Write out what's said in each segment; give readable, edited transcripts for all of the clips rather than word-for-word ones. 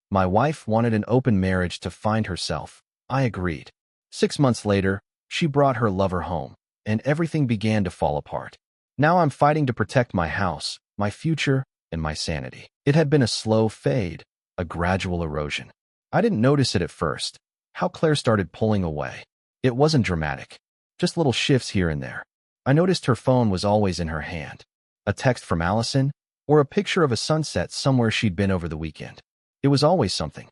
My wife wanted an open marriage to find herself. I agreed. 6 months later, she brought her lover home, and everything began to fall apart. Now I'm fighting to protect my house, my future, and my sanity. It had been a slow fade, a gradual erosion. I didn't notice it at first, how Claire started pulling away. It wasn't dramatic, just little shifts here and there. I noticed her phone was always in her hand, a text from Allison, or a picture of a sunset somewhere she'd been over the weekend. It was always something.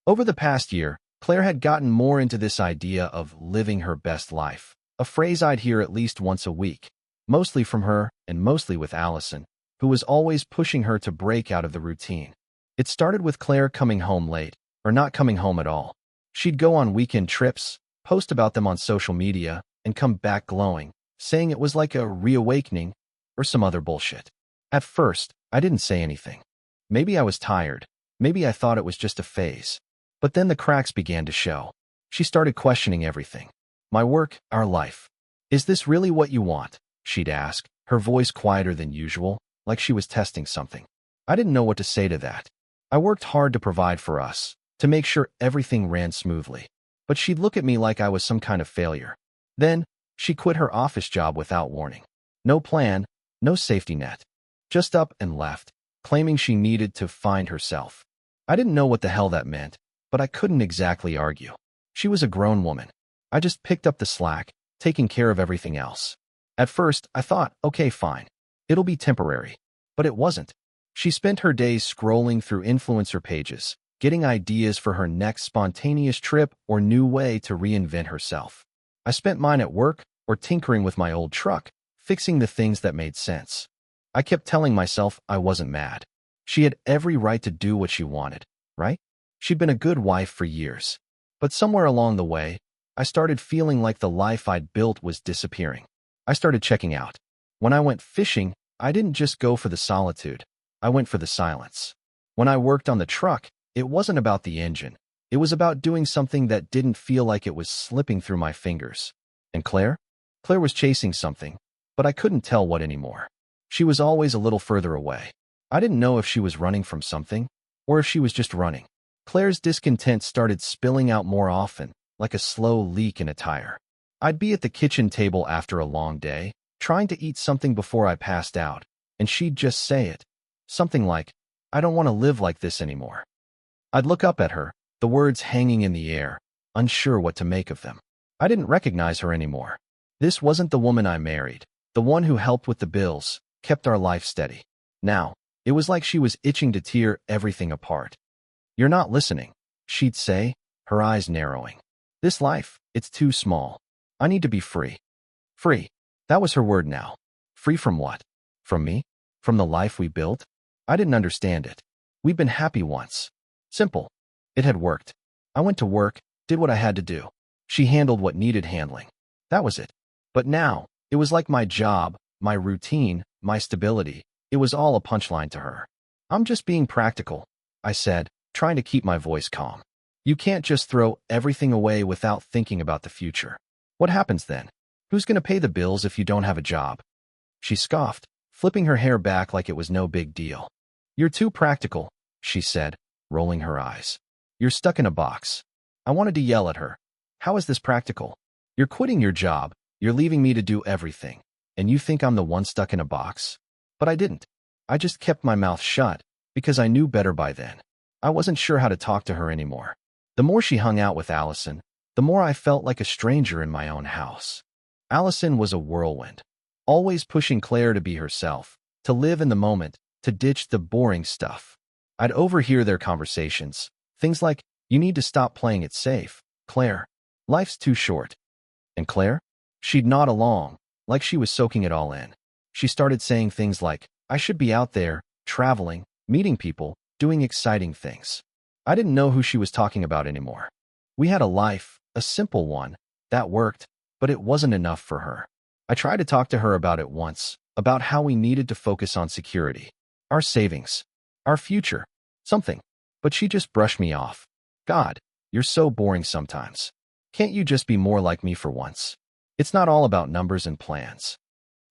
Over the past year, Claire had gotten more into this idea of living her best life, a phrase I'd hear at least once a week, mostly from her and mostly with Allison, who was always pushing her to break out of the routine. It started with Claire coming home late, or not coming home at all. She'd go on weekend trips, post about them on social media, and come back glowing, saying it was like a reawakening or some other bullshit. At first, I didn't say anything. Maybe I was tired. Maybe I thought it was just a phase. But then the cracks began to show. She started questioning everything. My work, our life. Is this really what you want? She'd ask, her voice quieter than usual, like she was testing something. I didn't know what to say to that. I worked hard to provide for us, to make sure everything ran smoothly. But she'd look at me like I was some kind of failure. Then, she quit her office job without warning. No plan, no safety net. Just up and left, claiming she needed to find herself. I didn't know what the hell that meant, but I couldn't exactly argue. She was a grown woman. I just picked up the slack, taking care of everything else. At first, I thought, okay, fine. It'll be temporary. But it wasn't. She spent her days scrolling through influencer pages, getting ideas for her next spontaneous trip or new way to reinvent herself. I spent mine at work or tinkering with my old truck, fixing the things that made sense. I kept telling myself I wasn't mad. She had every right to do what she wanted, right? She'd been a good wife for years. But somewhere along the way, I started feeling like the life I'd built was disappearing. I started checking out. When I went fishing, I didn't just go for the solitude. I went for the silence. When I worked on the truck, it wasn't about the engine. It was about doing something that didn't feel like it was slipping through my fingers. And Claire? Claire was chasing something, but I couldn't tell what anymore. She was always a little further away. I didn't know if she was running from something, or if she was just running. Claire's discontent started spilling out more often, like a slow leak in a tire. I'd be at the kitchen table after a long day, trying to eat something before I passed out, and she'd just say it. Something like, I don't want to live like this anymore. I'd look up at her, the words hanging in the air, unsure what to make of them. I didn't recognize her anymore. This wasn't the woman I married, the one who helped with the bills, kept our life steady. Now, it was like she was itching to tear everything apart. You're not listening, she'd say, her eyes narrowing. This life, it's too small. I need to be free. Free. That was her word now. Free from what? From me? From the life we built? I didn't understand it. We'd been happy once. Simple. It had worked. I went to work, did what I had to do. She handled what needed handling. That was it. But now, it was like my job, my routine, my stability. It was all a punchline to her. I'm just being practical, I said, trying to keep my voice calm. You can't just throw everything away without thinking about the future. What happens then? Who's going to pay the bills if you don't have a job? She scoffed, flipping her hair back like it was no big deal. You're too practical, she said, rolling her eyes. You're stuck in a box. I wanted to yell at her. How is this practical? You're quitting your job, you're leaving me to do everything, and you think I'm the one stuck in a box? But I didn't. I just kept my mouth shut, because I knew better by then. I wasn't sure how to talk to her anymore. The more she hung out with Allison, the more I felt like a stranger in my own house. Allison was a whirlwind, always pushing Claire to be herself, to live in the moment, to ditch the boring stuff. I'd overhear their conversations, things like, you need to stop playing it safe, Claire. Life's too short. And Claire? She'd nod along, like she was soaking it all in. She started saying things like, I should be out there, traveling, meeting people, doing exciting things. I didn't know who she was talking about anymore. We had a life, a simple one, that worked, but it wasn't enough for her. I tried to talk to her about it once, about how we needed to focus on security, our savings, our future, something. But she just brushed me off. God, you're so boring sometimes. Can't you just be more like me for once? It's not all about numbers and plans.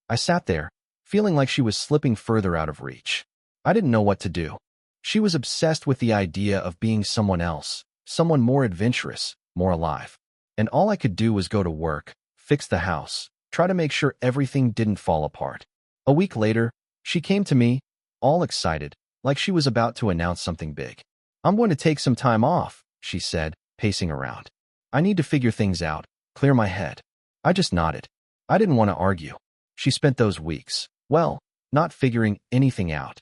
I sat there, feeling like she was slipping further out of reach. I didn't know what to do. She was obsessed with the idea of being someone else, someone more adventurous, more alive. And all I could do was go to work, fix the house, try to make sure everything didn't fall apart. A week later, she came to me, all excited, like she was about to announce something big. "I'm going to take some time off," she said, pacing around. "I need to figure things out, clear my head." I just nodded. I didn't want to argue. She spent those weeks, well, not figuring anything out.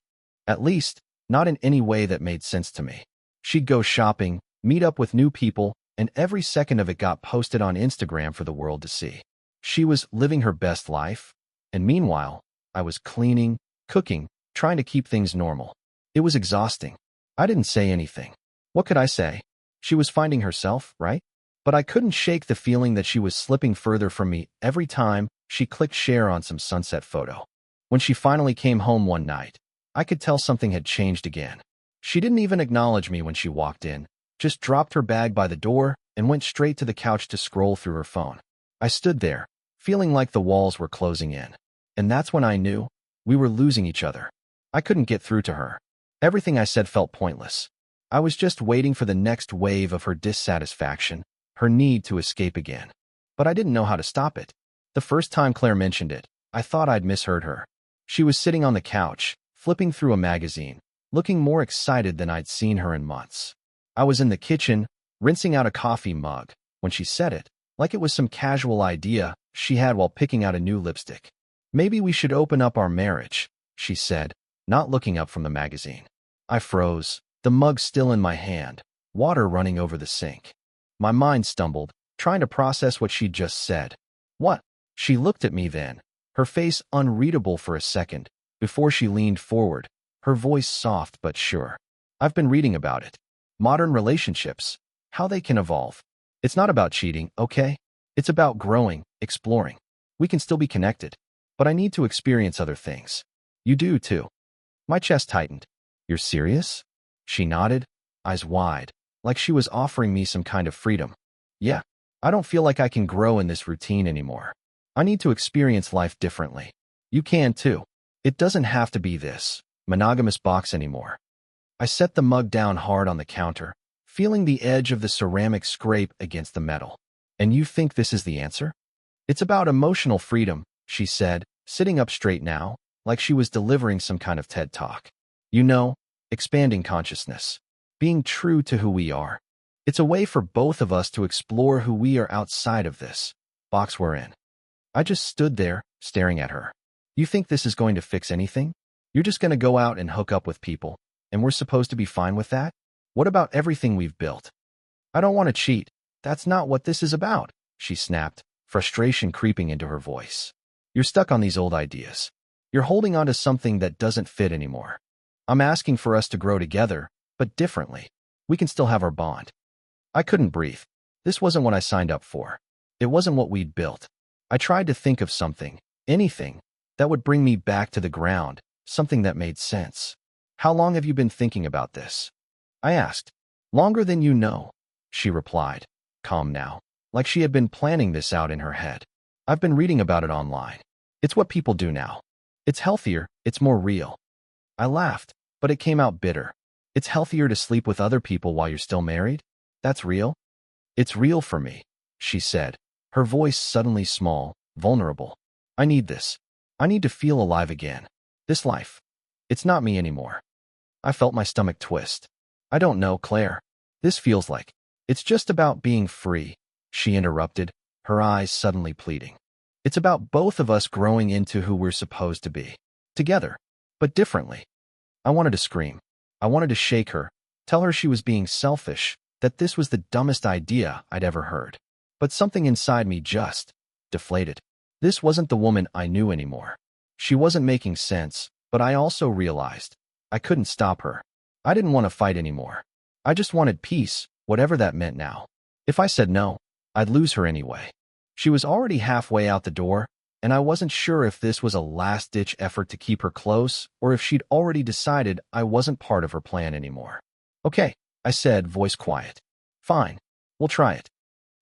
At least, not in any way that made sense to me. She'd go shopping, meet up with new people, and every second of it got posted on Instagram for the world to see. She was living her best life, and meanwhile, I was cleaning, cooking, trying to keep things normal. It was exhausting. I didn't say anything. What could I say? She was finding herself, right? But I couldn't shake the feeling that she was slipping further from me every time she clicked share on some sunset photo. When she finally came home one night, I could tell something had changed again. She didn't even acknowledge me when she walked in, just dropped her bag by the door and went straight to the couch to scroll through her phone. I stood there, feeling like the walls were closing in. And that's when I knew we were losing each other. I couldn't get through to her. Everything I said felt pointless. I was just waiting for the next wave of her dissatisfaction, her need to escape again. But I didn't know how to stop it. The first time Claire mentioned it, I thought I'd misheard her. She was sitting on the couch, flipping through a magazine, looking more excited than I'd seen her in months. I was in the kitchen, rinsing out a coffee mug, when she said it, like it was some casual idea she had while picking out a new lipstick. "Maybe we should open up our marriage," she said, not looking up from the magazine. I froze, the mug still in my hand, water running over the sink. My mind stumbled, trying to process what she'd just said. "What?" She looked at me then, her face unreadable for a second, before she leaned forward, her voice soft but sure. "I've been reading about it. Modern relationships, how they can evolve. It's not about cheating, okay? It's about growing, exploring. We can still be connected, but I need to experience other things. You do too." My chest tightened. "You're serious?" She nodded, eyes wide, like she was offering me some kind of freedom. "Yeah, I don't feel like I can grow in this routine anymore. I need to experience life differently. You can too. It doesn't have to be this monogamous box anymore." I set the mug down hard on the counter, feeling the edge of the ceramic scrape against the metal. "And you think this is the answer?" "It's about emotional freedom," she said, sitting up straight now, like she was delivering some kind of TED Talk. "You know, expanding consciousness. Being true to who we are. It's a way for both of us to explore who we are outside of this box we're in." I just stood there, staring at her. "You think this is going to fix anything? You're just going to go out and hook up with people, and we're supposed to be fine with that? What about everything we've built?" "I don't want to cheat. That's not what this is about," she snapped, frustration creeping into her voice. "You're stuck on these old ideas. You're holding on to something that doesn't fit anymore. I'm asking for us to grow together, but differently. We can still have our bond." I couldn't breathe. This wasn't what I signed up for. It wasn't what we'd built. I tried to think of something, anything, that would bring me back to the ground, something that made sense. "How long have you been thinking about this?" I asked. "Longer than you know," she replied, calm now, like she had been planning this out in her head. "I've been reading about it online. It's what people do now. It's healthier, it's more real." I laughed, but it came out bitter. "It's healthier to sleep with other people while you're still married? That's real?" "It's real for me," she said, her voice suddenly small, vulnerable. "I need this. I need to feel alive again. This life. It's not me anymore." I felt my stomach twist. "I don't know, Claire. This feels like it's just about being free," she interrupted, her eyes suddenly pleading. "It's about both of us growing into who we're supposed to be. Together, but differently." I wanted to scream. I wanted to shake her, tell her she was being selfish, that this was the dumbest idea I'd ever heard. But something inside me just deflated. This wasn't the woman I knew anymore. She wasn't making sense, but I also realized I couldn't stop her. I didn't want to fight anymore. I just wanted peace, whatever that meant now. If I said no, I'd lose her anyway. She was already halfway out the door, and I wasn't sure if this was a last-ditch effort to keep her close or if she'd already decided I wasn't part of her plan anymore. "Okay," I said, voice quiet. "Fine, we'll try it."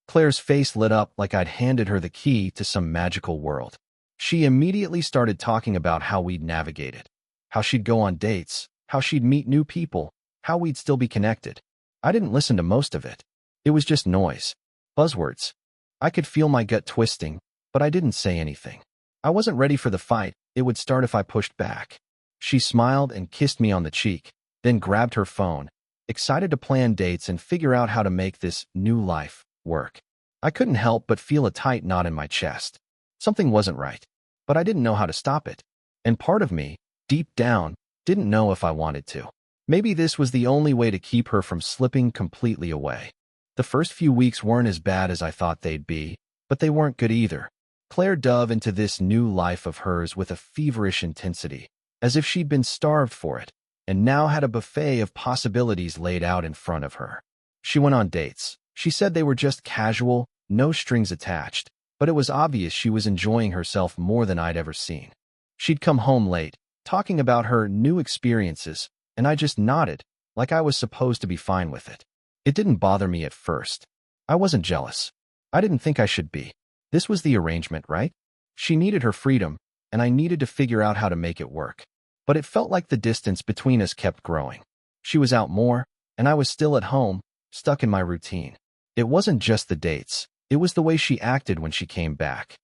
Claire's face lit up like I'd handed her the key to some magical world. She immediately started talking about how we'd navigate it, how she'd go on dates, how she'd meet new people, how we'd still be connected. I didn't listen to most of it. It was just noise. Buzzwords. I could feel my gut twisting, but I didn't say anything. I wasn't ready for the fight. It would start if I pushed back. She smiled and kissed me on the cheek, then grabbed her phone, excited to plan dates and figure out how to make this new life work. I couldn't help but feel a tight knot in my chest. Something wasn't right, but I didn't know how to stop it. And part of me, deep down, didn't know if I wanted to. Maybe this was the only way to keep her from slipping completely away. The first few weeks weren't as bad as I thought they'd be, but they weren't good either. Claire dove into this new life of hers with a feverish intensity, as if she'd been starved for it, and now had a buffet of possibilities laid out in front of her. She went on dates. She said they were just casual, no strings attached, but it was obvious she was enjoying herself more than I'd ever seen. She'd come home late, talking about her new experiences, and I just nodded, like I was supposed to be fine with it. It didn't bother me at first. I wasn't jealous. I didn't think I should be. This was the arrangement, right? She needed her freedom, and I needed to figure out how to make it work. But it felt like the distance between us kept growing. She was out more, and I was still at home, stuck in my routine. It wasn't just the dates. It was the way she acted when she came back.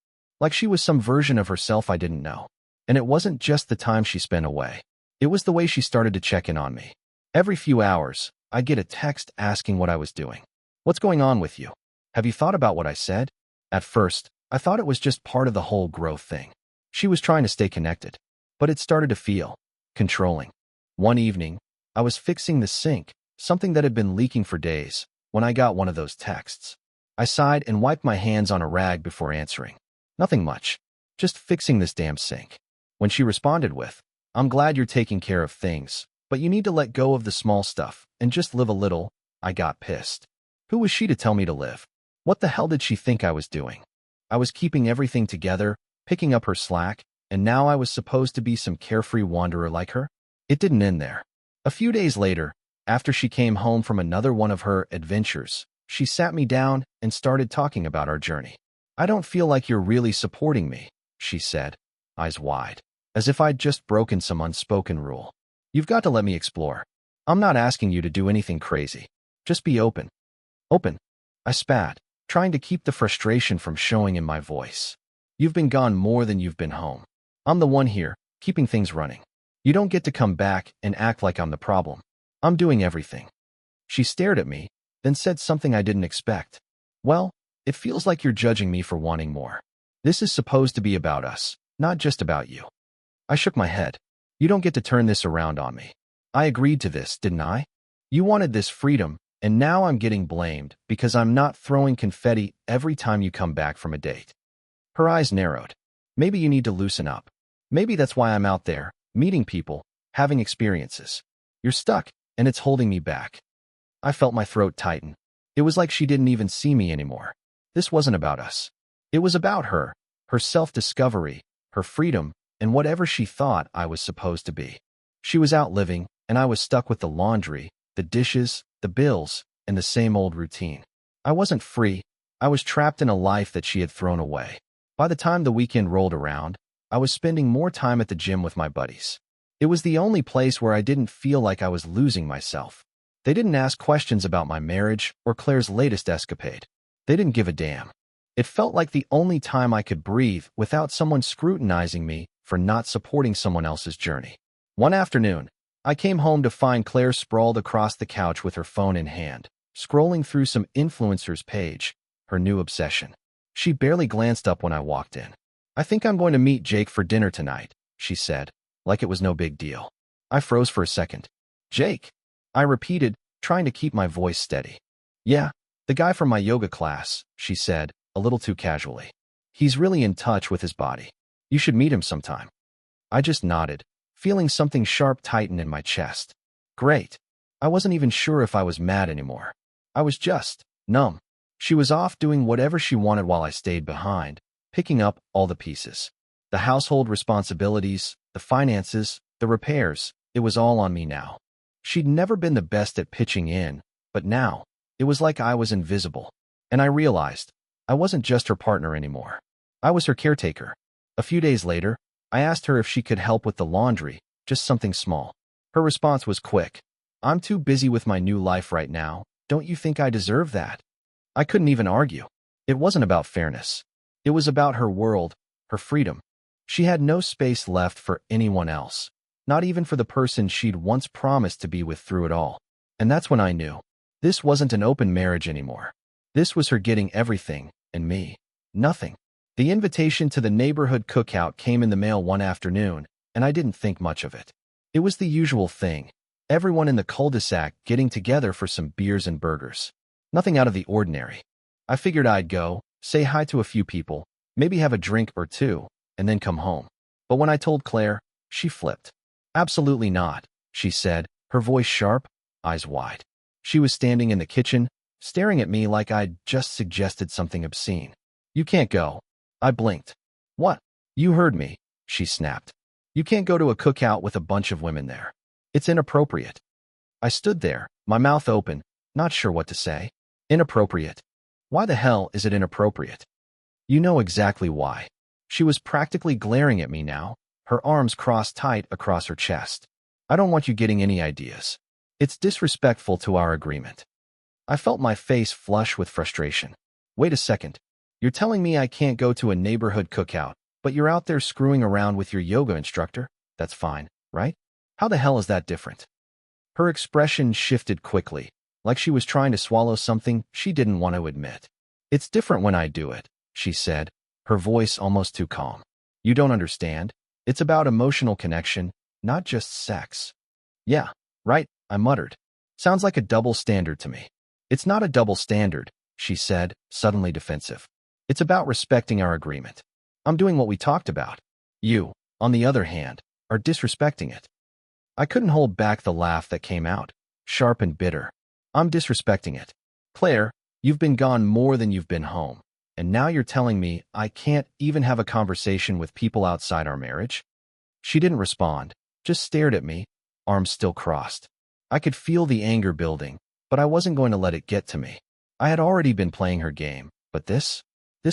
Like she was some version of herself I didn't know. And it wasn't just the time she spent away. It was the way she started to check in on me. Every few hours, I'd get a text asking what I was doing. What's going on with you? Have you thought about what I said? At first, I thought it was just part of the whole growth thing. She was trying to stay connected. But it started to feel controlling. One evening, I was fixing the sink, something that had been leaking for days, when I got one of those texts. I sighed and wiped my hands on a rag before answering. Nothing much. Just fixing this damn sink. When she responded with, "I'm glad you're taking care of things, but you need to let go of the small stuff and just live a little," I got pissed. Who was she to tell me to live? What the hell did she think I was doing? I was keeping everything together, picking up her slack, and now I was supposed to be some carefree wanderer like her? It didn't end there. A few days later, after she came home from another one of her adventures, she sat me down and started talking about our journey. "I don't feel like you're really supporting me," she said, eyes wide, as if I'd just broken some unspoken rule. "You've got to let me explore. I'm not asking you to do anything crazy. Just be open." Open? I spat, trying to keep the frustration from showing in my voice. "You've been gone more than you've been home. I'm the one here, keeping things running. You don't get to come back and act like I'm the problem. I'm doing everything." She stared at me, then said something I didn't expect. "Well, it feels like you're judging me for wanting more. This is supposed to be about us, not just about you." I shook my head. "You don't get to turn this around on me. I agreed to this, didn't I? You wanted this freedom, and now I'm getting blamed because I'm not throwing confetti every time you come back from a date." Her eyes narrowed. "Maybe you need to loosen up. Maybe that's why I'm out there, meeting people, having experiences. You're stuck, and it's holding me back." I felt my throat tighten. It was like she didn't even see me anymore. This wasn't about us. It was about her self-discovery, her freedom, and whatever she thought I was supposed to be. She was out living, and I was stuck with the laundry, the dishes, the bills, and the same old routine. I wasn't free. I was trapped in a life that she had thrown away. By the time the weekend rolled around, I was spending more time at the gym with my buddies. It was the only place where I didn't feel like I was losing myself. They didn't ask questions about my marriage or Claire's latest escapade. They didn't give a damn. It felt like the only time I could breathe without someone scrutinizing me for not supporting someone else's journey. One afternoon, I came home to find Claire sprawled across the couch with her phone in hand, scrolling through some influencer's page, her new obsession. She barely glanced up when I walked in. "I think I'm going to meet Jake for dinner tonight," she said, like it was no big deal. I froze for a second. "Jake?" I repeated, trying to keep my voice steady. "Yeah, the guy from my yoga class," she said, a little too casually. "He's really in touch with his body. You should meet him sometime." I just nodded, feeling something sharp tighten in my chest. Great. I wasn't even sure if I was mad anymore. I was just numb. She was off doing whatever she wanted while I stayed behind, picking up all the pieces. The household responsibilities, the finances, the repairs, it was all on me now. She'd never been the best at pitching in, but now, it was like I was invisible. And I realized, I wasn't just her partner anymore. I was her caretaker. A few days later, I asked her if she could help with the laundry, just something small. Her response was quick. I'm too busy with my new life right now. Don't you think I deserve that? I couldn't even argue. It wasn't about fairness. It was about her world, her freedom. She had no space left for anyone else, not even for the person she'd once promised to be with through it all. And that's when I knew. This wasn't an open marriage anymore. This was her getting everything, and me, nothing. The invitation to the neighborhood cookout came in the mail one afternoon, and I didn't think much of it. It was the usual thing. Everyone in the cul-de-sac getting together for some beers and burgers. Nothing out of the ordinary. I figured I'd go, say hi to a few people, maybe have a drink or two, and then come home. But when I told Claire, she flipped. Absolutely not, she said, her voice sharp, eyes wide. She was standing in the kitchen, staring at me like I'd just suggested something obscene. You can't go. I blinked. What? You heard me, she snapped. You can't go to a cookout with a bunch of women there. It's inappropriate. I stood there, my mouth open, not sure what to say. Inappropriate. Why the hell is it inappropriate? You know exactly why. She was practically glaring at me now, her arms crossed tight across her chest. I don't want you getting any ideas. It's disrespectful to our agreement. I felt my face flush with frustration. Wait a second. You're telling me I can't go to a neighborhood cookout, but you're out there screwing around with your yoga instructor? That's fine, right? How the hell is that different? Her expression shifted quickly, like she was trying to swallow something she didn't want to admit. It's different when I do it, she said, her voice almost too calm. You don't understand. It's about emotional connection, not just sex. Yeah, right, I muttered. Sounds like a double standard to me. It's not a double standard, she said, suddenly defensive. It's about respecting our agreement. I'm doing what we talked about. You, on the other hand, are disrespecting it. I couldn't hold back the laugh that came out, sharp and bitter. I'm disrespecting it. Claire, you've been gone more than you've been home, and now you're telling me I can't even have a conversation with people outside our marriage? She didn't respond, just stared at me, arms still crossed. I could feel the anger building, but I wasn't going to let it get to me. I had already been playing her game, but this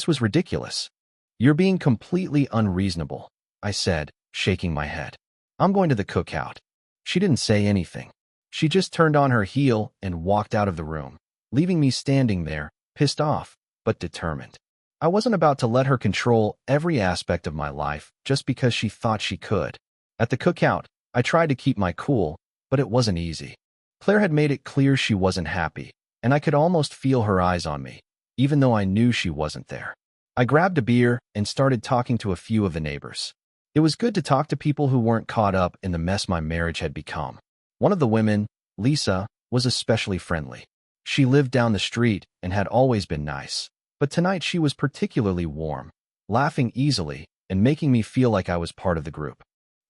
was ridiculous. You're being completely unreasonable, I said, shaking my head. I'm going to the cookout. She didn't say anything. She just turned on her heel and walked out of the room, leaving me standing there, pissed off, but determined. I wasn't about to let her control every aspect of my life just because she thought she could. At the cookout, I tried to keep my cool, but it wasn't easy. Claire had made it clear she wasn't happy, and I could almost feel her eyes on me, even though I knew she wasn't there. I grabbed a beer and started talking to a few of the neighbors. It was good to talk to people who weren't caught up in the mess my marriage had become. One of the women, Lisa, was especially friendly. She lived down the street and had always been nice, but tonight she was particularly warm, laughing easily and making me feel like I was part of the group.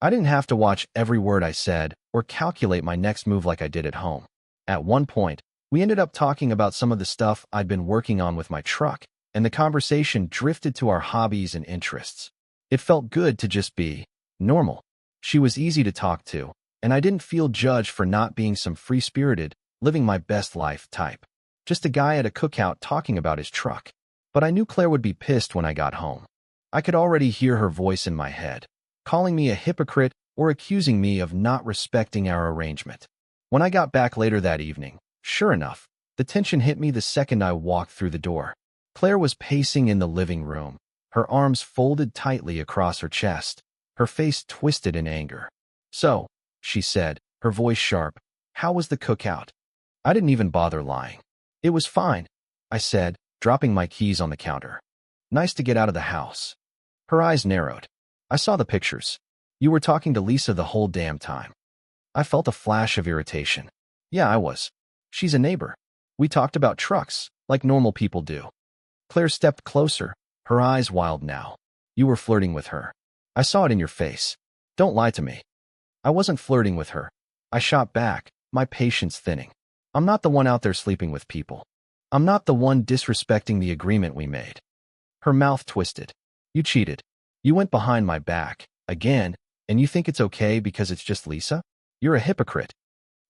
I didn't have to watch every word I said or calculate my next move like I did at home. At one point, we ended up talking about some of the stuff I'd been working on with my truck, and the conversation drifted to our hobbies and interests. It felt good to just be normal. She was easy to talk to, and I didn't feel judged for not being some free-spirited, living my best life type. Just a guy at a cookout talking about his truck. But I knew Claire would be pissed when I got home. I could already hear her voice in my head, calling me a hypocrite or accusing me of not respecting our arrangement. When I got back later that evening, sure enough, the tension hit me the second I walked through the door. Claire was pacing in the living room, her arms folded tightly across her chest, her face twisted in anger. So, she said, her voice sharp, how was the cookout? I didn't even bother lying. It was fine, I said, dropping my keys on the counter. Nice to get out of the house. Her eyes narrowed. I saw the pictures. You were talking to Lisa the whole damn time. I felt a flash of irritation. Yeah, I was. She's a neighbor. We talked about trucks, like normal people do. Claire stepped closer, her eyes wild now. You were flirting with her. I saw it in your face. Don't lie to me. I wasn't flirting with her. I shot back, my patience thinning. I'm not the one out there sleeping with people. I'm not the one disrespecting the agreement we made. Her mouth twisted. You cheated. You went behind my back, again, and you think it's okay because it's just Lisa? You're a hypocrite.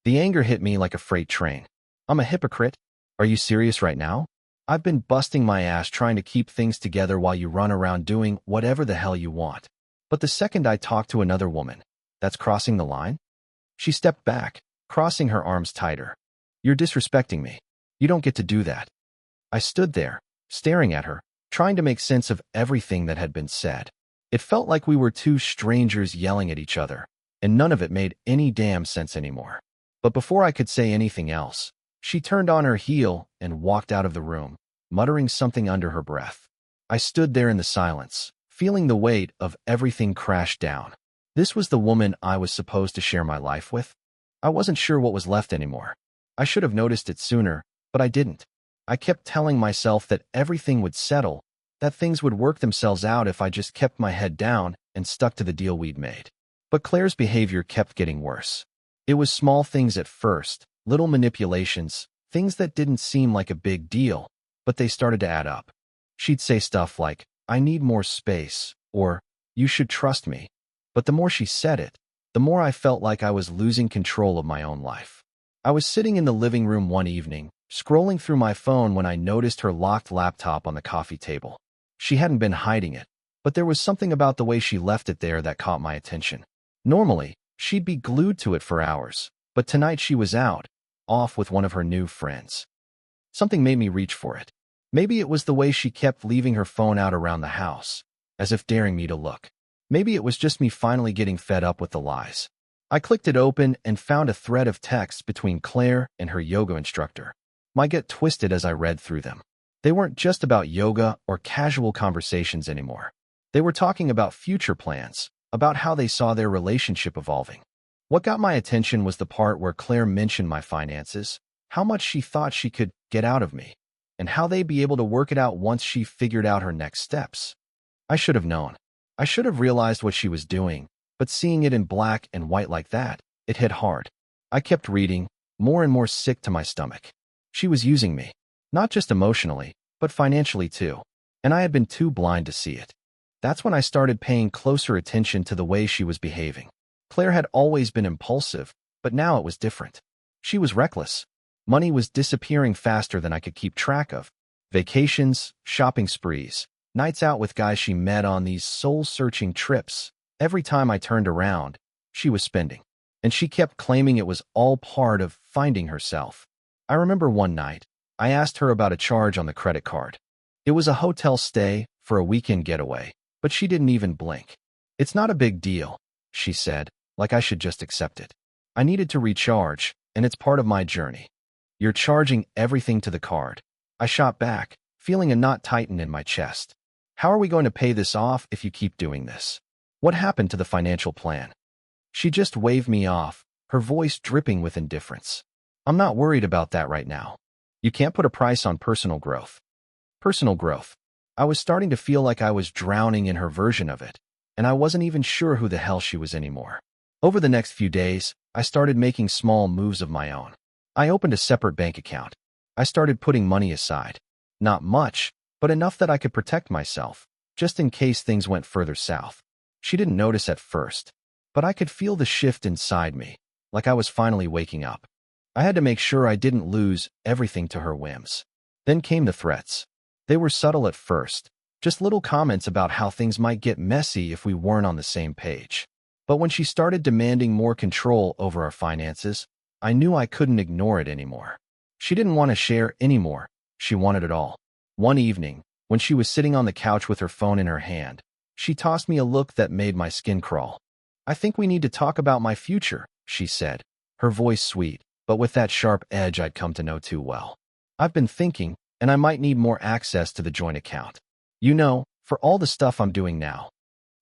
The anger hit me like a freight train. I'm a hypocrite? Are you serious right now? I've been busting my ass trying to keep things together while you run around doing whatever the hell you want. But the second I talk to another woman, that's crossing the line? She stepped back, crossing her arms tighter. You're disrespecting me. You don't get to do that. I stood there, staring at her, trying to make sense of everything that had been said. It felt like we were two strangers yelling at each other, and none of it made any damn sense anymore. But before I could say anything else, she turned on her heel and walked out of the room, muttering something under her breath. I stood there in the silence, feeling the weight of everything crash down. This was the woman I was supposed to share my life with? I wasn't sure what was left anymore. I should have noticed it sooner, but I didn't. I kept telling myself that everything would settle, that things would work themselves out if I just kept my head down and stuck to the deal we'd made. But Claire's behavior kept getting worse. It was small things at first, little manipulations, things that didn't seem like a big deal, but they started to add up. She'd say stuff like, I need more space, or, you should trust me. But the more she said it, the more I felt like I was losing control of my own life. I was sitting in the living room one evening, scrolling through my phone when I noticed her locked laptop on the coffee table. She hadn't been hiding it, but there was something about the way she left it there that caught my attention. Normally, she'd be glued to it for hours, but tonight she was out, off with one of her new friends. Something made me reach for it. Maybe it was the way she kept leaving her phone out around the house, as if daring me to look. Maybe it was just me finally getting fed up with the lies. I clicked it open and found a thread of text between Claire and her yoga instructor. My gut twisted as I read through them. They weren't just about yoga or casual conversations anymore. They were talking about future plans, about how they saw their relationship evolving. What got my attention was the part where Claire mentioned my finances, how much she thought she could get out of me, and how they'd be able to work it out once she figured out her next steps. I should have known. I should have realized what she was doing, but seeing it in black and white like that, it hit hard. I kept reading, more and more sick to my stomach. She was using me, not just emotionally, but financially too, and I had been too blind to see it. That's when I started paying closer attention to the way she was behaving. Claire had always been impulsive, but now it was different. She was reckless. Money was disappearing faster than I could keep track of. Vacations, shopping sprees, nights out with guys she met on these soul-searching trips. Every time I turned around, she was spending, and she kept claiming it was all part of finding herself. I remember one night, I asked her about a charge on the credit card. It was a hotel stay for a weekend getaway, but she didn't even blink. It's not a big deal, she said, like I should just accept it. I needed to recharge, and it's part of my journey. You're charging everything to the card. I shot back, feeling a knot tighten in my chest. How are we going to pay this off if you keep doing this? What happened to the financial plan? She just waved me off, her voice dripping with indifference. I'm not worried about that right now. You can't put a price on personal growth. Personal growth. I was starting to feel like I was drowning in her version of it, and I wasn't even sure who the hell she was anymore. Over the next few days, I started making small moves of my own. I opened a separate bank account. I started putting money aside. Not much, but enough that I could protect myself, just in case things went further south. She didn't notice at first, but I could feel the shift inside me, like I was finally waking up. I had to make sure I didn't lose everything to her whims. Then came the threats. They were subtle at first, just little comments about how things might get messy if we weren't on the same page. But when she started demanding more control over our finances, I knew I couldn't ignore it anymore. She didn't want to share anymore. She wanted it all. One evening, when she was sitting on the couch with her phone in her hand, she tossed me a look that made my skin crawl. I think we need to talk about my future, she said, her voice sweet, but with that sharp edge I'd come to know too well. I've been thinking, and I might need more access to the joint account. You know, for all the stuff I'm doing now.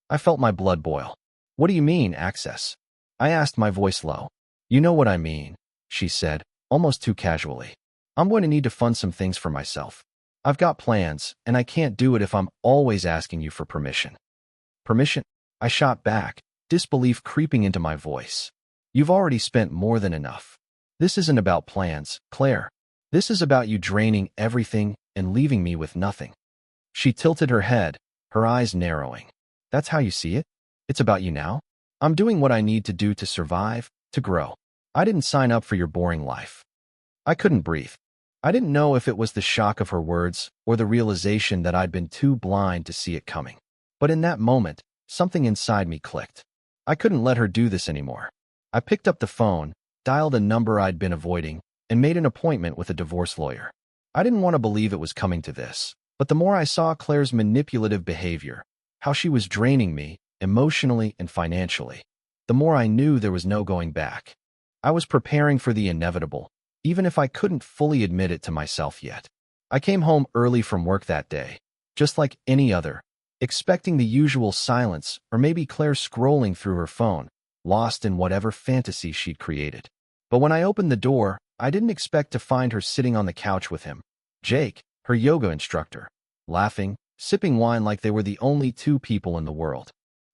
I felt my blood boil. What do you mean, access? I asked, my voice low. You know what I mean, she said, almost too casually. I'm going to need to fund some things for myself. I've got plans, and I can't do it if I'm always asking you for permission. Permission? I shot back, disbelief creeping into my voice. You've already spent more than enough. This isn't about plans, Claire. This is about you draining everything and leaving me with nothing. She tilted her head, her eyes narrowing. That's how you see it? It's about you now? I'm doing what I need to do to survive, to grow. I didn't sign up for your boring life. I couldn't breathe. I didn't know if it was the shock of her words or the realization that I'd been too blind to see it coming. But in that moment, something inside me clicked. I couldn't let her do this anymore. I picked up the phone, dialed a number I'd been avoiding, and made an appointment with a divorce lawyer. I didn't want to believe it was coming to this, but the more I saw Claire's manipulative behavior, how she was draining me, emotionally and financially, the more I knew there was no going back. I was preparing for the inevitable, even if I couldn't fully admit it to myself yet. I came home early from work that day, just like any other, expecting the usual silence or maybe Claire scrolling through her phone, lost in whatever fantasy she'd created. But when I opened the door, I didn't expect to find her sitting on the couch with him, Jake, her yoga instructor, laughing, sipping wine like they were the only two people in the world.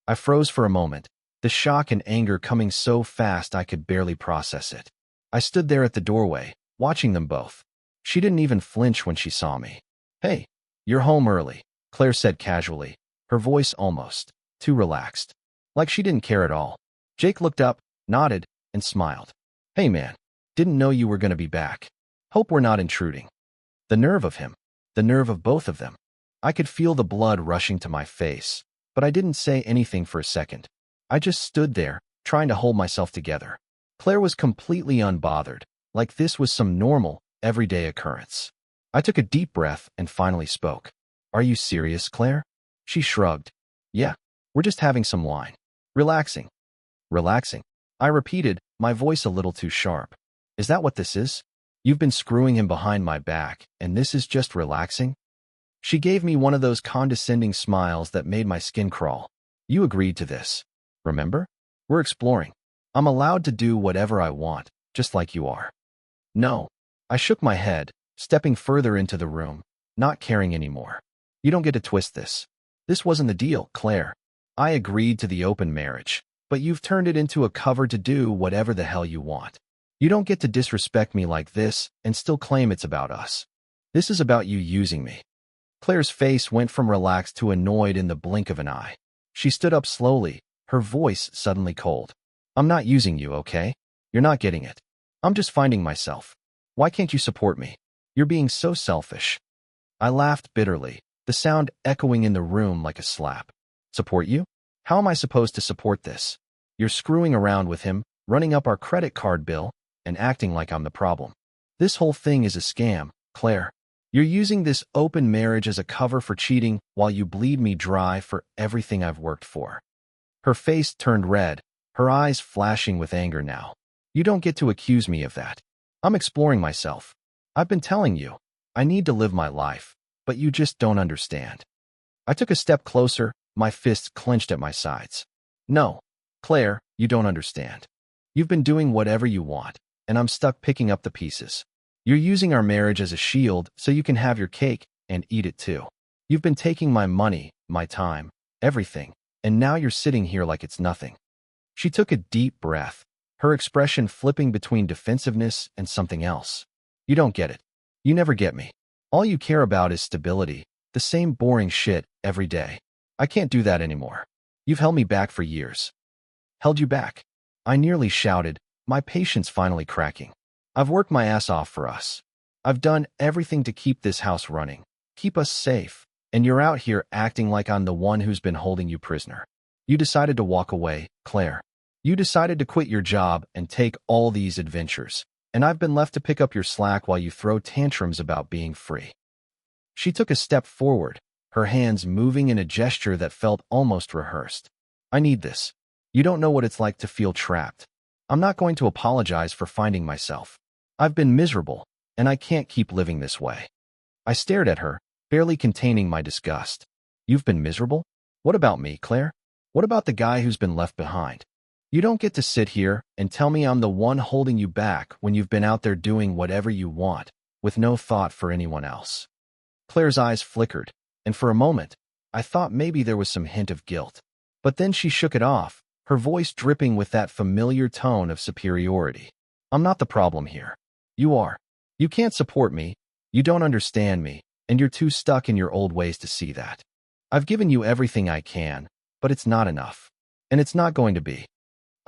I froze for a moment, the shock and anger coming so fast I could barely process it. I stood there at the doorway, watching them both. She didn't even flinch when she saw me. "Hey, you're home early," Claire said casually, her voice almost too relaxed, like she didn't care at all. Jake looked up, nodded, and smiled. "Hey man, didn't know you were going to be back. Hope we're not intruding." The nerve of him, the nerve of both of them. I could feel the blood rushing to my face, but I didn't say anything for a second. I just stood there, trying to hold myself together. Claire was completely unbothered, like this was some normal, everyday occurrence. I took a deep breath and finally spoke. "Are you serious, Claire?" She shrugged. "Yeah, we're just having some wine. Relaxing." "Relaxing?" I repeated, my voice a little too sharp. "Is that what this is? You've been screwing him behind my back, and this is just relaxing?" She gave me one of those condescending smiles that made my skin crawl. "You agreed to this. Remember? We're exploring. I'm allowed to do whatever I want, just like you are." "No." I shook my head, stepping further into the room, not caring anymore. "You don't get to twist this. This wasn't the deal, Claire. I agreed to the open marriage, but you've turned it into a cover to do whatever the hell you want. You don't get to disrespect me like this and still claim it's about us. This is about you using me." Claire's face went from relaxed to annoyed in the blink of an eye. She stood up slowly, her voice suddenly cold. "I'm not using you, okay? You're not getting it. I'm just finding myself. Why can't you support me? You're being so selfish." I laughed bitterly, the sound echoing in the room like a slap. "Support you? How am I supposed to support this? You're screwing around with him, running up our credit card bill, and acting like I'm the problem. This whole thing is a scam, Claire. You're using this open marriage as a cover for cheating while you bleed me dry for everything I've worked for." Her face turned red, her eyes flashing with anger now. "You don't get to accuse me of that. I'm exploring myself. I've been telling you, I need to live my life, but you just don't understand." I took a step closer, my fists clenched at my sides. "No, Claire, you don't understand. You've been doing whatever you want, and I'm stuck picking up the pieces. You're using our marriage as a shield so you can have your cake and eat it too. You've been taking my money, my time, everything, and now you're sitting here like it's nothing." She took a deep breath, her expression flipping between defensiveness and something else. "You don't get it. You never get me. All you care about is stability, the same boring shit every day. I can't do that anymore. You've held me back for years." "Held you back?" I nearly shouted, my patience finally cracking. "I've worked my ass off for us. I've done everything to keep this house running, keep us safe, and you're out here acting like I'm the one who's been holding you prisoner. You decided to walk away, Claire. You decided to quit your job and take all these adventures, and I've been left to pick up your slack while you throw tantrums about being free." She took a step forward, her hands moving in a gesture that felt almost rehearsed. "I need this. You don't know what it's like to feel trapped. I'm not going to apologize for finding myself. I've been miserable, and I can't keep living this way." I stared at her, barely containing my disgust. "You've been miserable? What about me, Claire? What about the guy who's been left behind? You don't get to sit here and tell me I'm the one holding you back when you've been out there doing whatever you want, with no thought for anyone else." Claire's eyes flickered, and for a moment, I thought maybe there was some hint of guilt. But then she shook it off, her voice dripping with that familiar tone of superiority. "I'm not the problem here. You are. You can't support me, you don't understand me, and you're too stuck in your old ways to see that. I've given you everything I can, but it's not enough. And it's not going to be."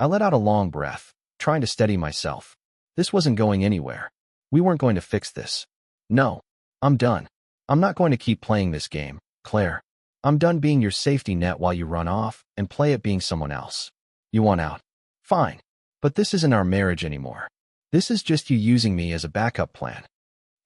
I let out a long breath, trying to steady myself. This wasn't going anywhere. We weren't going to fix this. "No, I'm done. I'm not going to keep playing this game, Claire. I'm done being your safety net while you run off and play at being someone else. You want out? Fine. But this isn't our marriage anymore. This is just you using me as a backup plan.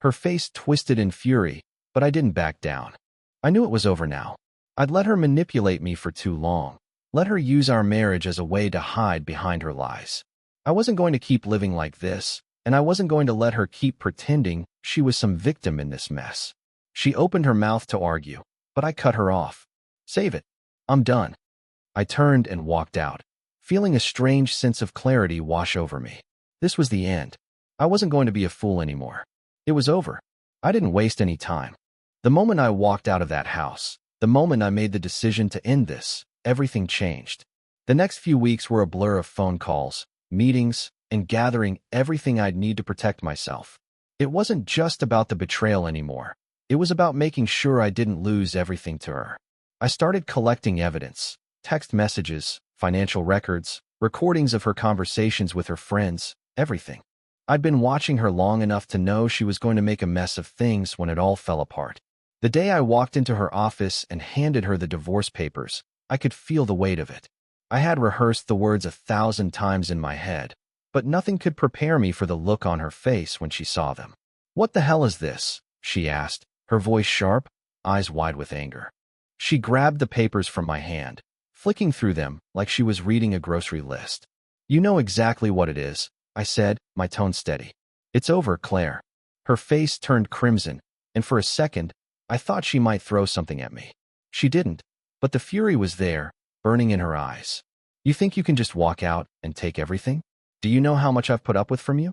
Her face twisted in fury, but I didn't back down. I knew it was over now. I'd let her manipulate me for too long. Let her use our marriage as a way to hide behind her lies. I wasn't going to keep living like this, and I wasn't going to let her keep pretending she was some victim in this mess. She opened her mouth to argue, but I cut her off. Save it. I'm done. I turned and walked out, feeling a strange sense of clarity wash over me. This was the end. I wasn't going to be a fool anymore. It was over. I didn't waste any time. The moment I walked out of that house, the moment I made the decision to end this, everything changed. The next few weeks were a blur of phone calls, meetings, and gathering everything I'd need to protect myself. It wasn't just about the betrayal anymore. It was about making sure I didn't lose everything to her. I started collecting evidence, text messages, financial records, recordings of her conversations with her friends, everything. I'd been watching her long enough to know she was going to make a mess of things when it all fell apart. The day I walked into her office and handed her the divorce papers, I could feel the weight of it. I had rehearsed the words 1,000 times in my head, but nothing could prepare me for the look on her face when she saw them. "What the hell is this?" she asked, her voice sharp, eyes wide with anger. She grabbed the papers from my hand, flicking through them like she was reading a grocery list. "You know exactly what it is," I said, my tone steady. "It's over, Claire." Her face turned crimson, and for a second, I thought she might throw something at me. She didn't, but the fury was there, burning in her eyes. "You think you can just walk out and take everything? Do you know how much I've put up with from you?"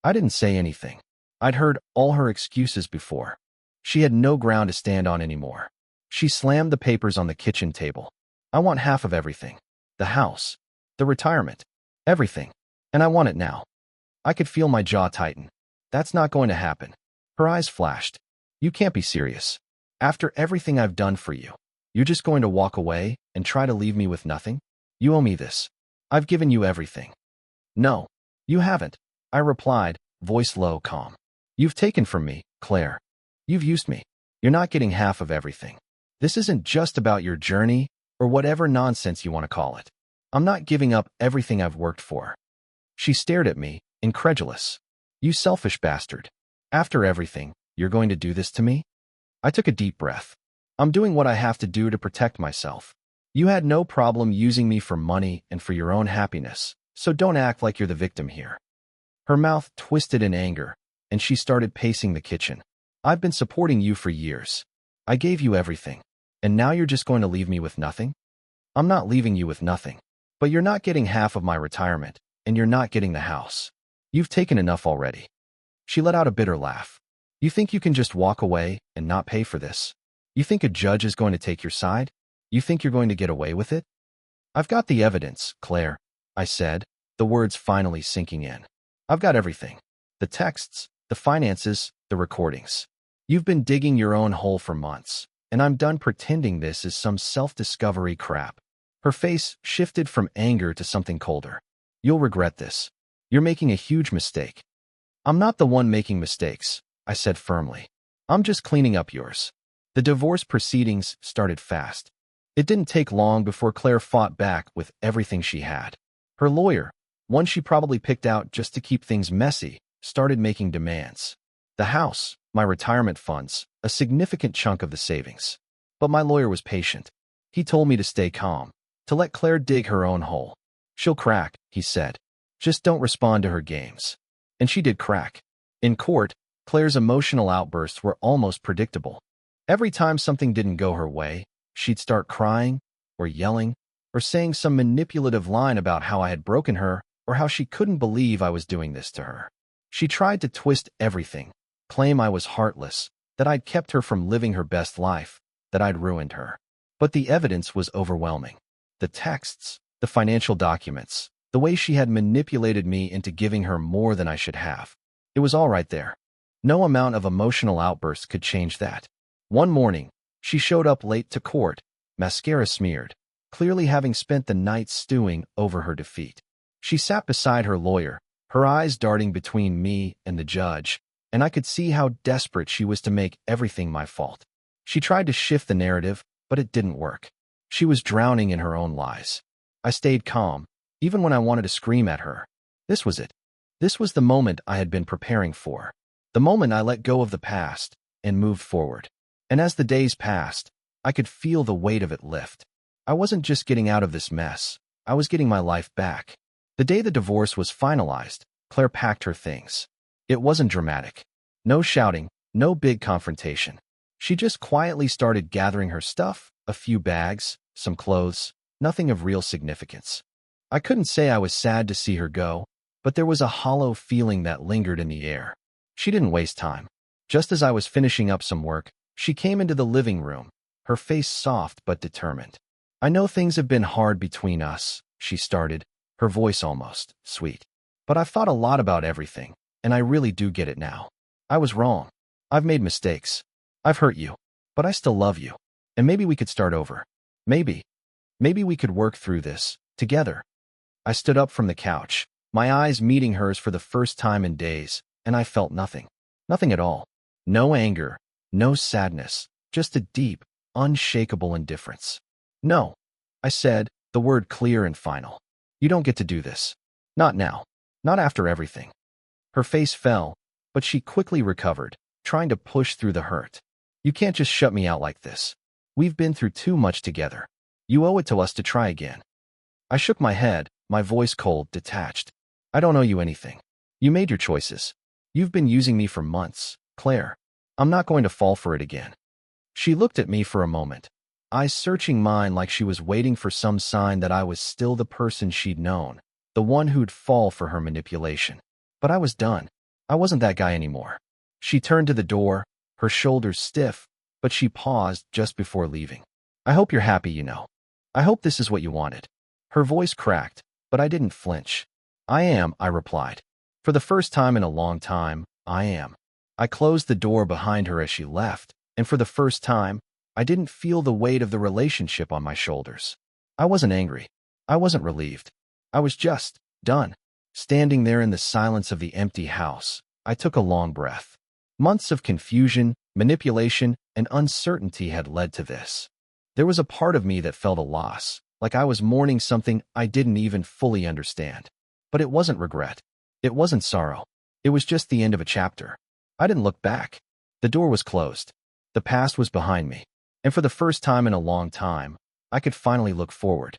I didn't say anything. I'd heard all her excuses before. She had no ground to stand on anymore. She slammed the papers on the kitchen table. "I want half of everything. The house. The retirement. Everything. And I want it now." I could feel my jaw tighten. "That's not going to happen." Her eyes flashed. "You can't be serious. After everything I've done for you, you're just going to walk away and try to leave me with nothing? You owe me this. I've given you everything." "No, you haven't," I replied, voice low, calm. "You've taken from me, Claire. You've used me. You're not getting half of everything. This isn't just about your journey or whatever nonsense you want to call it. I'm not giving up everything I've worked for." She stared at me, incredulous. "You selfish bastard. After everything, you're going to do this to me?" I took a deep breath. "I'm doing what I have to do to protect myself. You had no problem using me for money and for your own happiness, so don't act like you're the victim here." Her mouth twisted in anger, and she started pacing the kitchen. "I've been supporting you for years. I gave you everything, and now you're just going to leave me with nothing?" "I'm not leaving you with nothing. But you're not getting half of my retirement, and you're not getting the house. You've taken enough already." She let out a bitter laugh. "You think you can just walk away and not pay for this? You think a judge is going to take your side? You think you're going to get away with it?" "I've got the evidence, Claire," I said, the words finally sinking in. "I've got everything. The texts, the finances, the recordings. You've been digging your own hole for months, and I'm done pretending this is some self-discovery crap." Her face shifted from anger to something colder. "You'll regret this. You're making a huge mistake." "I'm not the one making mistakes," I said firmly. "I'm just cleaning up yours." The divorce proceedings started fast. It didn't take long before Claire fought back with everything she had. Her lawyer, one she probably picked out just to keep things messy, started making demands. The house, my retirement funds, a significant chunk of the savings. But my lawyer was patient. He told me to stay calm, to let Claire dig her own hole. "She'll crack," he said. "Just don't respond to her games." And she did crack. In court, Claire's emotional outbursts were almost predictable. Every time something didn't go her way, she'd start crying, or yelling, or saying some manipulative line about how I had broken her, or how she couldn't believe I was doing this to her. She tried to twist everything, claim I was heartless, that I'd kept her from living her best life, that I'd ruined her. But the evidence was overwhelming. The texts, the financial documents, the way she had manipulated me into giving her more than I should have. It was all right there. No amount of emotional outbursts could change that. One morning, she showed up late to court, mascara smeared, clearly having spent the night stewing over her defeat. She sat beside her lawyer, her eyes darting between me and the judge, and I could see how desperate she was to make everything my fault. She tried to shift the narrative, but it didn't work. She was drowning in her own lies. I stayed calm, even when I wanted to scream at her, This was it. This was the moment I had been preparing for. The moment I let go of the past and moved forward. And as the days passed, I could feel the weight of it lift. I wasn't just getting out of this mess. I was getting my life back. The day the divorce was finalized, Claire packed her things. It wasn't dramatic. No shouting, no big confrontation. She just quietly started gathering her stuff, a few bags, some clothes, nothing of real significance. I couldn't say I was sad to see her go, but there was a hollow feeling that lingered in the air. She didn't waste time. Just as I was finishing up some work, she came into the living room, her face soft but determined. "I know things have been hard between us," she started, her voice almost sweet. "But I've thought a lot about everything, and I really do get it now. I was wrong. I've made mistakes. I've hurt you. But I still love you. And maybe we could start over. Maybe we could work through this, together." I stood up from the couch, my eyes meeting hers for the first time in days, and I felt nothing. Nothing at all. No anger, no sadness, just a deep, unshakable indifference. "No," I said, the word clear and final. "You don't get to do this. Not now. Not after everything." Her face fell, but she quickly recovered, trying to push through the hurt. "You can't just shut me out like this. We've been through too much together. You owe it to us to try again." I shook my head, my voice cold, detached. "I don't owe you anything. You made your choices. You've been using me for months, Claire. I'm not going to fall for it again." She looked at me for a moment, eyes searching mine like she was waiting for some sign that I was still the person she'd known, the one who'd fall for her manipulation. But I was done. I wasn't that guy anymore. She turned to the door, her shoulders stiff, but she paused just before leaving. "I hope you're happy, you know. I hope this is what you wanted." Her voice cracked, but I didn't flinch. "I am," I replied. "For the first time in a long time, I am." I closed the door behind her as she left, and for the first time, I didn't feel the weight of the relationship on my shoulders. I wasn't angry. I wasn't relieved. I was just done. Standing there in the silence of the empty house, I took a long breath. Months of confusion, manipulation, and uncertainty had led to this. There was a part of me that felt a loss, like I was mourning something I didn't even fully understand. But it wasn't regret. It wasn't sorrow. It was just the end of a chapter. I didn't look back. The door was closed. The past was behind me. And for the first time in a long time, I could finally look forward.